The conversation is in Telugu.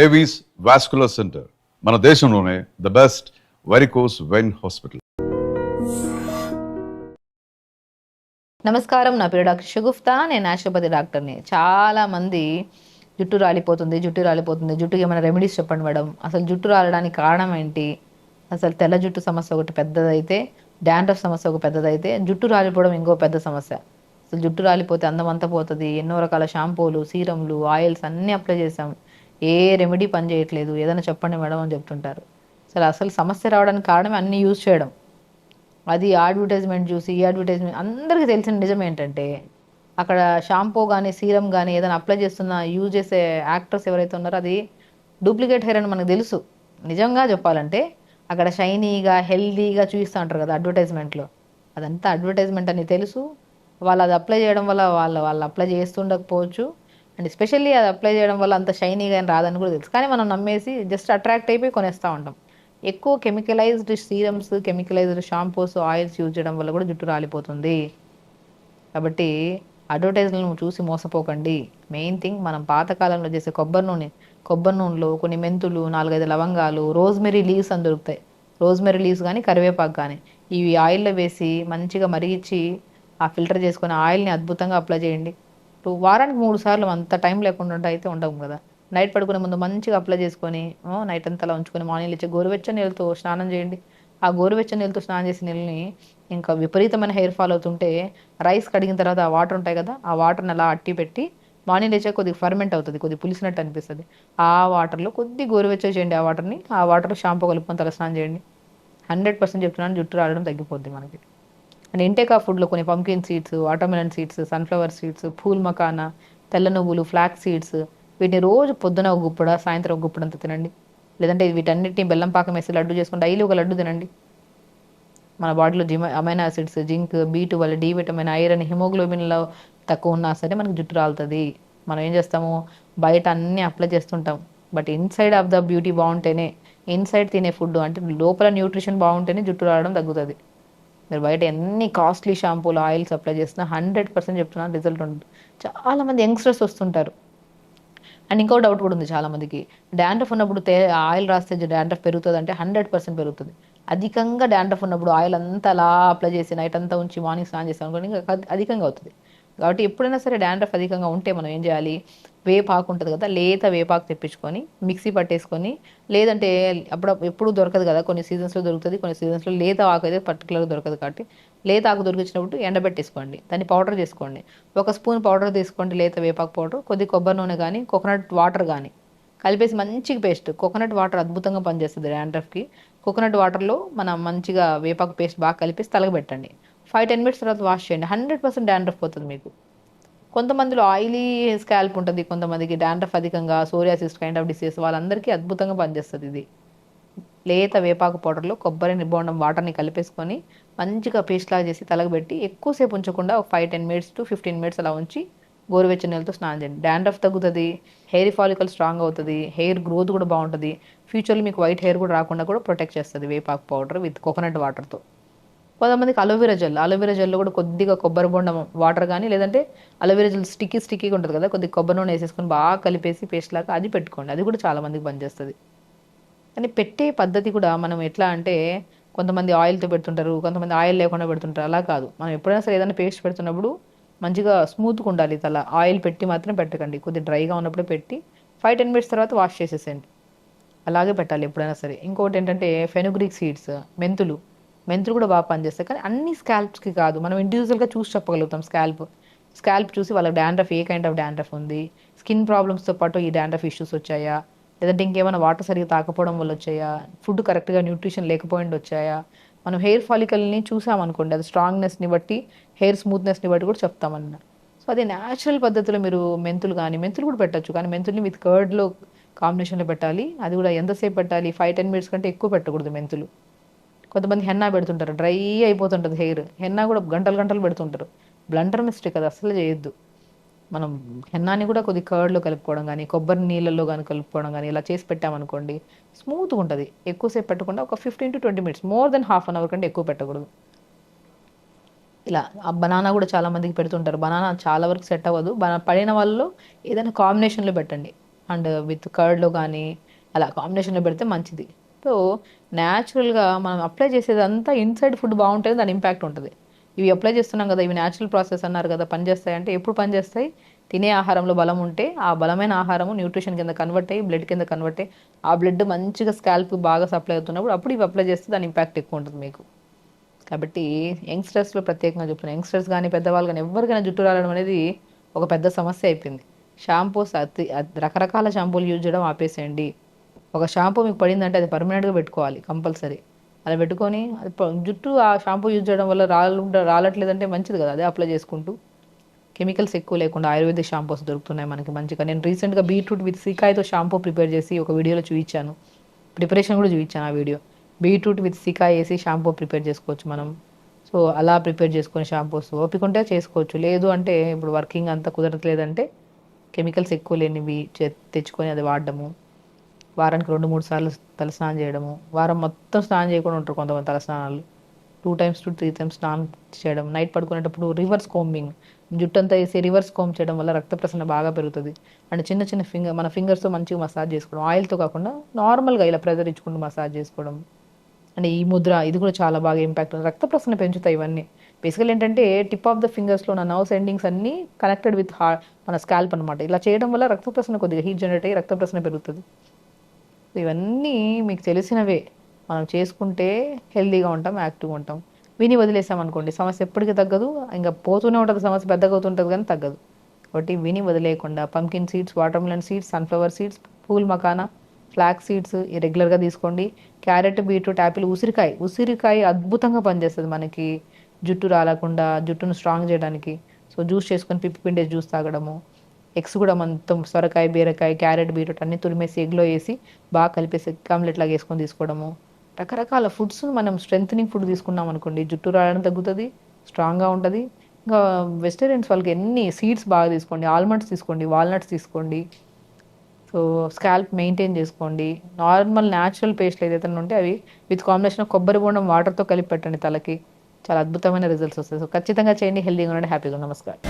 ఏవీస్ వాస్కులర్ సెంటర్ మన దేశంలోనే the best varicose vein hospital. నమస్కారం, నా పేరు డాక్టర్ షగుఫ్తా. నేను న్యాచురోపతి డాక్టర్ని. చాలామంది జుట్టు రాలిపోతుంది, జుట్టుకి ఏమైనా రెమెడీస్ చెప్పండి మేడం, అసలు జుట్టు రాలడానికి కారణం ఏంటి, అసలు తెల్ల జుట్టు సమస్య ఒకటి పెద్దదైతే, డాండ్రఫ్ సమస్య ఒక పెద్దదైతే, జుట్టు రాలిపోవడం ఇంకో పెద్ద సమస్య. అసలు జుట్టు రాలిపోతే అందం అంతా పోతుంది. ఎన్నో రకాల షాంపూలు, సీరంలు, ఆయిల్స్ అన్నీ అప్లై చేసాం, ఏ రెమెడీ పని చేయట్లేదు, ఏదైనా చెప్పండి మేడం అని చెప్తుంటారు. అసలు సమస్య రావడానికి కారణం అన్నీ యూజ్ చేయడం. అది అడ్వర్టైజ్మెంట్ చూసి ఈ అడ్వర్టైజ్మెంట్ అందరికీ తెలిసిన నిజం ఏంటంటే, అక్కడ షాంపూ కానీ సీరం కానీ ఏదైనా అప్లై చేస్తున్న యూజ్ చేసే యాక్టర్స్ ఎవరైతే ఉన్నారో అది డూప్లికేట్ హెయిర్ అని మనకు తెలుసు. నిజంగా చెప్పాలంటే అక్కడ షైనీగా హెల్దీగా చూపిస్తూ ఉంటారు కదా అడ్వర్టైజ్మెంట్లో, అదంతా అడ్వర్టైజ్మెంట్ అని తెలుసు. వాళ్ళు అది అప్లై చేయడం వల్ల వాళ్ళు అప్లై చేస్తుండకపోవచ్చు, అండ్ ఎస్పెషల్లీ అది అప్లై చేయడం వల్ల అంత షైనీగా రాదని కూడా తెలుసు. కానీ మనం నమ్మేసి జస్ట్ అట్రాక్ట్ అయిపోయి కొనేస్తూ ఉంటాం. ఎక్కువ chemicalised serums, chemicalised shampoos, oils use చేయడం వల్ల కూడా జుట్టు రాలిపోతుంది. కాబట్టి అడ్వర్టైజ్లను చూసి మోసపోకండి. మెయిన్ థింగ్, మనం పాతకాలంలో చేసే కొబ్బరి నూనెలో కొన్ని మెంతులు, 4-5 లవంగాలు, రోజ్మెరీ లీవ్స్ అని దొరుకుతాయి. రోజ్మెరీ లీవ్స్ కానీ కరివేపాకు కానీ ఇవి ఆయిల్లో వేసి మంచిగా మరిగించి ఆ ఫిల్టర్ చేసుకొని ఆయిల్ని అద్భుతంగా అప్లై చేయండి. వారానికి 3 సార్లు, అంత టైం లేకుండా అయితే ఉండవు కదా. నైట్ పడుకునే ముందు మంచిగా అప్లై చేసుకొని నైట్ అంతా అలా ఉంచుకొని మార్నింగ్ లేచి గోరువెచ్చని నీళ్ళతో స్నానం చేయండి. ఆ గోరువెచ్చని నీళ్ళతో స్నానం చేసిన నీళ్ళని ఇంకా విపరీతమైన హెయిర్ ఫాల్ అవుతుంటే రైస్ కడిగిన తర్వాత ఆ వాటర్ ఉంటాయి కదా, ఆ వాటర్ని అలా అట్టి పెట్టి మార్నింగ్ లేచా కొద్దిగా ఫర్మెంట్ అవుతుంది, కొద్దిగా పులిసినట్టు అనిపిస్తుంది. ఆ వాటర్లో కొద్ది గోరువెచ్చగా చేయండి. ఆ వాటర్లో షాంపూ కలుపుకొని తల స్నానం చేయండి. 100% చెప్తున్నాను, జుట్టు రావడం తగ్గిపోద్ది మనకి. అండ్ ఇంటేక్ ఆఫ్ ఫుడ్లో కొన్ని pumpkin seeds, watermelon seeds, sunflower seeds, phool makhana, తెల్ల నువ్వులు, ఫ్లాక్ సీడ్స్, వీటిని రోజు పొద్దున ఒక గుప్పడ, సాయంత్రం ఒక గుప్పడంతా తినండి. లేదంటే వీటన్నిటిని బెల్లం పాకం వేసి లడ్డు చేసుకుని డైలీ ఒక లడ్డు తినండి. మన బాడీలో amino acids, zinc, B12, D vitamin, iron, హిమోగ్లోబిన్లో తక్కువ ఉన్నా సరే మనకి జుట్టు రాలుతుంది. మనం ఏం చేస్తాము, బయట అన్నీ అప్లై చేస్తుంటాం, but inside of the beauty బాగుంటేనే, ఇన్సైడ్ తినే ఫుడ్ అంటే లోపల న్యూట్రిషన్ బాగుంటేనే జుట్టు రావడం తగ్గుతుంది. మీరు బయట ఎన్ని కాస్ట్లీ షాంపూలు, ఆయిల్స్ అప్లై చేసినా 100% చెప్తున్నాను రిజల్ట్ ఉంటుంది. చాలామంది యంగ్స్టర్స్ వస్తుంటారు. అండ్ ఇంకో డౌట్ కూడా ఉంది చాలామందికి, డాండ్రఫ్ ఉన్నప్పుడు ఆయిల్ రాస్తే డాండ్రఫ్ పెరుగుతుంది అంటే 100% పెరుగుతుంది. అధికంగా డాండ్రఫ్ ఉన్నప్పుడు ఆయిల్ అంతా అలా అప్లై చేసి నైట్ అంతా ఉంచి మార్నింగ్ స్నానం చేస్తాం అనుకోండి, ఇంకా అధికంగా అవుతుంది. కాబట్టి ఎప్పుడైనా సరే డాండ్రఫ్ అధికంగా ఉంటే మనం ఏం చేయాలి, వేపాకు ఉంటుంది కదా, లేత వేపాకు తెప్పించుకొని మిక్సీ పట్టేసుకొని, లేదంటే ఎప్పుడు దొరకదు కదా, కొన్ని సీజన్స్లో దొరుకుతుంది, కొన్ని సీజన్స్లో లేత ఆకు అయితే పర్టికులర్గా దొరకదు. కాబట్టి లేత ఆకు దొరికినప్పుడు ఎండబెట్టేసుకోండి, దాన్ని పౌడర్ చేసుకోండి. 1 స్పూన్ పౌడర్ తీసుకోండి, లేత వేపాకు పౌడర్, కొద్ది కొబ్బరి నూనె కానీ కోకోనట్ వాటర్ కానీ కలిపేసి మంచిగా పేస్ట్. కోకోనట్ వాటర్ అద్భుతంగా పనిచేస్తుంది డాండ్రఫ్కి. కోకోనట్ వాటర్లో మనం మంచిగా వేపాకు పేస్ట్ బాగా కలిపేసి తలగబెట్టండి. 5-10 మినిట్స్ తర్వాత వాష్ చేయండి. 100% డాండ్రఫ్ పోతుంది మీకు. కొంతమందిలో ఆయిలీ స్కాల్ప్ ఉంటుంది, కొంతమందికి డాండ్రఫ్ అధికంగా, సోరియాసిస్ కైండ్ ఆఫ్ డిసీజ్, వాళ్ళందరికీ అద్భుతంగా పనిచేస్తుంది ఇది. లేత వేపాకు పౌడర్లో కొబ్బరి బోండం వాటర్ని కలిపేసుకొని మంచిగా పేస్ట్ లాగా చేసి తలగబెట్టి ఎక్కువసేపు ఉంచకుండా ఒక 5-10 మినిట్స్ టు 15 మినిట్స్ అలా ఉంచి గోరువెచ్చని నీళ్ళతో స్నానం చేయండి. డాండ్రఫ్ తగ్గుతుంది, హెయిర్ ఫాలికల్ స్ట్రాంగ్ అవుతుంది, హెయిర్ గ్రోత్ కూడా బాగుంటుంది. ఫ్యూచర్లో మీకు వైట్ హెయిర్ కూడా రాకుండా కూడా ప్రొటెక్ట్ చేస్తుంది వేపాకు పౌడర్ విత్ కోకోనట్ వాటర్తో. కొంతమందికి అలోవెరా జెల్లో కూడా కొద్దిగా కొబ్బరి బొండం వాటర్ కానీ, లేదంటే అలోవెరా జెల్ స్టిక్కీగా ఉంటుంది కదా, కొద్దిగా కొబ్బరి నూనె వేసేసుకొని బాగా కలిపేసి పేస్ట్ లాగా అది పెట్టుకోండి. అది కూడా చాలామందికి పనిచేస్తుంది. కానీ పెట్టే పద్ధతి కూడా మనం ఎట్లా అంటే, కొంతమంది ఆయిల్తో పెడుతుంటారు, కొంతమంది ఆయిల్ లేకుండా పెడుతుంటారు. అలా కాదు, మనం ఎప్పుడైనా సరే ఏదైనా పేస్ట్ పెడుతున్నప్పుడు మంచిగా స్మూత్గా ఉండాలి తల. ఆయిల్ పెట్టి మాత్రం పెట్టకండి, కొద్దిగా డ్రైగా ఉన్నప్పుడే పెట్టి 5-10 మినిట్స్ తర్వాత వాష్ చేసేసేయండి. అలాగే పెట్టాలి ఎప్పుడైనా సరే. ఇంకొకటి ఏంటంటే ఫెనుగ్రీక్ సీడ్స్, మెంతులు కూడా బాగా పనిచేస్తాయి. కానీ అన్ని స్కాల్ప్స్కి కాదు, మనం ఇండివిజువల్గా చూసి చెప్పగలుగుతాం. స్కాల్ప్ చూసి వాళ్ళకి dandruff A kind of dandruff ఉంది, స్కిన్ ప్రాబ్లమ్స్తో పాటు ఈ డాండ్రఫ్ ఇష్యూస్ వచ్చాయా, లేదంటే ఇంకేమైనా వాటర్ సరిగ్గా తాకపోవడం వల్ల వచ్చాయా, ఫుడ్ కరెక్ట్గా న్యూట్రిషన్ లేకపోయింది వచ్చాయా. మనం హెయిర్ ఫాలికల్ని చూసామనుకోండి, అది స్ట్రాంగ్నెస్ని బట్టి, హెయిర్ స్మూత్నెస్ని బట్టి కూడా చెప్తామన్న. సో అది న్యాచురల్ పద్ధతిలో మీరు మెంతులు కూడా పెట్టచ్చు, కానీ మెంతుల్ని విత్ కర్డ్లో కాంబినేషన్లో పెట్టాలి. అది కూడా ఎంతసేపు పెట్టాలి, 5-10 మినిట్స్ కంటే ఎక్కువ పెట్టకూడదు మెంతులు. కొంతమంది హెన్నా పెడుతుంటారు, డ్రై అయిపోతుంటుంది హెయిర్, హెన్నా కూడా గంటలు పెడుతుంటారు. బ్లండర్ మిస్టేక్, అది అసలు చేయొద్దు. మనం హెన్నాని కూడా కొద్ది కర్డ్లో కలుపుకోవడం కానీ, కొబ్బరి నీళ్ళల్లో కానీ కలుపుకోవడం కానీ ఇలా చేసి పెట్టామనుకోండి, స్మూత్గా ఉంటుంది. ఎక్కువసేపు పెట్టకుండా ఒక 15-20 minutes, more than half an hour కంటే ఎక్కువ పెట్టకూడదు. ఇలా బనానా కూడా చాలా మందికి పెడుతుంటారు. బనానా చాలా వరకు సెట్ అవ్వదు. పడిన వాళ్ళలో ఏదైనా కాంబినేషన్లో పెట్టండి. అండ్ విత్ కర్డ్లో కానీ అలా కాంబినేషన్లో పెడితే మంచిది. సో న్యాచురల్గా మనం అప్లై చేసేదంతా ఇన్సైడ్ ఫుడ్ బాగుంటుంది, దాని ఇంపాక్ట్ ఉంటుంది. ఇవి అప్లై చేస్తున్నాం కదా, ఇవి న్యాచురల్ ప్రాసెస్ అన్నారు కదా, పనిచేస్తాయి అంటే ఎప్పుడు పనిచేస్తాయి? తినే ఆహారంలో బలం ఉంటే ఆ బలమైన ఆహారము న్యూట్రిషన్ కింద కన్వర్ట్ అయ్యి బ్లడ్ కింద కన్వర్ట్ అయ్యి ఆ బ్లడ్ మంచిగా స్కాల్ప్ బాగా సప్లై అవుతున్నప్పుడు అప్పుడు ఇవి అప్లై చేస్తే దాని ఇంపాక్ట్ ఎక్కువ ఉంటుంది మీకు. కాబట్టి యంగ్స్టర్స్లో ప్రత్యేకంగా చెప్తున్నాను, యంగ్స్టర్స్ కానీ పెద్దవాళ్ళు కానీ ఎవరికైనా జుట్టు రాలడం అనేది ఒక పెద్ద సమస్య అయిపోయింది. షాంపూస్ రకరకాల షాంపూలు యూజ్ చేయడం ఆపేసేయండి. ఒక షాంపూ మీకు పడిందంటే అది పర్మనెంట్గా పెట్టుకోవాలి కంపల్సరీ. అలా పెట్టుకొని అది జుట్టు ఆ షాంపూ యూజ్ చేయడం వల్ల రాలట్లేదంటే మంచిది కదా, అదే అప్లై చేసుకుంటూ. కెమికల్స్ ఎక్కువ లేకుండా ఆయుర్వేదిక్ షాంపూస్ దొరుకుతున్నాయి మనకి మంచిగా. నేను రీసెంట్గా బీట్రూట్ విత్ సీకాయతో షాంపూ ప్రిపేర్ చేసి ఒక వీడియోలో చూపించాను, ప్రిపరేషన్ కూడా చూపించాను ఆ వీడియో. బీట్రూట్ విత్ సీకాయ వేసి షాంపూ ప్రిపేర్ చేసుకోవచ్చు మనం. సో అలా ప్రిపేర్ చేసుకునే షాంపూస్ ఓపిక ఉంటే చేసుకోవచ్చు, లేదు అంటే ఇప్పుడు వర్కింగ్ అంతా కుదరట్లేదంటే కెమికల్స్ ఎక్కువ లేనివి తెచ్చుకొని అది వాడడము. వారానికి 2-3 సార్లు తలస్నానం చేయడము. వారం మొత్తం స్నానం చేయకుండా ఉంటారు కొంతమంది, తలస్నానాలు 2 times to 3 times స్నానం చేయడం. నైట్ పడుకునేటప్పుడు రివర్స్ కోంబింగ్, జుట్టు అంతా వేసి రివర్స్ కోంబ్ చేయడం వల్ల రక్త ప్రసరణ బాగా పెరుగుతుంది. అండ్ చిన్న చిన్న మన ఫింగర్స్తో మంచిగా మసాజ్ చేసుకోవడం, ఆయిల్తో కాకుండా నార్మల్గా ఇలా ప్రెజర్ ఇచ్చుకుంటూ మసాజ్ చేసుకోవడం. అండ్ ఈ ముద్ర ఇది కూడా చాలా బాగా ఇంపాక్ట్ ఉంది, రక్త ప్రసరణ పెంచుతాయి ఇవన్నీ. బేసికల్ ఏంటంటే టిప్ ఆఫ్ ద ఫింగర్స్లో ఉన్న నర్వ్స్ ఎండింగ్స్ అన్నీ కనెక్టెడ్ విత్ మన స్కాల్ప్ అనమాట. ఇలా చేయడం వల్ల రక్త ప్రసరణ కొద్దిగా హీట్ జనరేట్ అయ్యి రక్త ప్రసరణ పెరుగుతుంది. ఇవన్నీ మీకు తెలిసినవే, మనం చేసుకుంటే హెల్తీగా ఉంటాం, యాక్టివ్గా ఉంటాం. విని వదిలేసాం అనుకోండి సమస్య ఎప్పటికీ తగ్గదు, ఇంకా పోతూనే ఉంటుంది, సమస్య పెద్దగా అవుతుంటుంది కానీ తగ్గదు. కాబట్టి విని వదిలేయకుండా pumpkin seeds, watermelon seeds, sunflower seeds, phool makhana, flax seeds రెగ్యులర్గా తీసుకోండి. క్యారెట్, బీట్రూట్, యాపిల్, ఉసిరికాయ అద్భుతంగా పనిచేస్తుంది మనకి జుట్టు రాలకుండా, జుట్టును స్ట్రాంగ్ చేయడానికి. సో జ్యూస్ చేసుకొని పిప్పి పిండేసి జ్యూస్ తాగడము. ఎగ్స్ కూడా మొత్తం సొరకాయ, బీరకాయ, క్యారెట్, బీట్రూట్ అన్ని తురిమేసి ఎగ్లో వేసి బాగా కలిపేసి ఆమ్లెట్ లాగా వేసుకొని తీసుకోవడము. రకరకాల ఫుడ్స్ మనం స్ట్రెంథనింగ్ ఫుడ్ తీసుకున్నాం అనుకోండి, జుట్టు రావడం తగ్గుతుంది, స్ట్రాంగ్గా ఉంటుంది. ఇంకా వెజిటేరియన్స్ వాళ్ళకి ఎన్ని సీడ్స్ బాగా తీసుకోండి, ఆల్మండ్స్ తీసుకోండి, వాల్నట్స్ తీసుకోండి. సో స్కాల్ప్ మెయింటైన్ చేసుకోండి. నార్మల్ న్యాచురల్ పేస్ట్లు ఏదైతే ఉంటే అవి విత్ కాంబినేషన్ కొబ్బరి బోండం వాటర్తో కలిపి పెట్టండి తలకి, చాలా అద్భుతమైన రిజల్ట్స్ వస్తాయి. సో ఖచ్చితంగా చేయండి, హెల్తీగా ఉండండి, హ్యాపీగా. నమస్కారం.